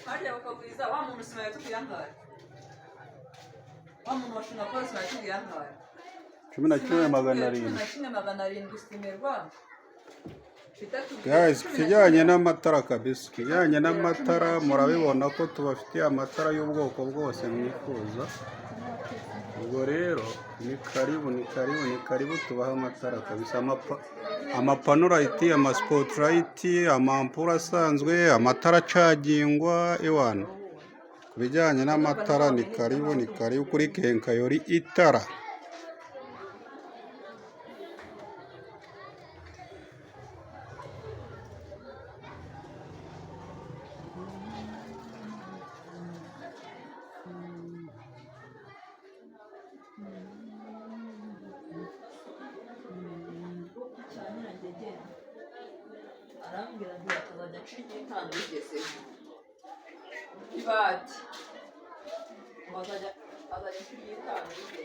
hariya bakaguriza wa muntu usimaye tukuye angahe wa muntu washinga kose usimaye tukuye angahe 11,700 simerwa guys kijyanye n'amatara kabisa kijyanye n'amatara murabibona ko tubafitiye amatara y'ubwoko bwose mwifuza ubwo rero ni karibu tubaha amatara kabisa amapanorayiti amaspotlight amampura asanzwe amatara acagingwa ewana ku bijyanye n'amatara ni karibu kuri Kenkayori itara arambwira ngo akazajya aca igitanda bigeze ibati azajya aca igitanda bigeze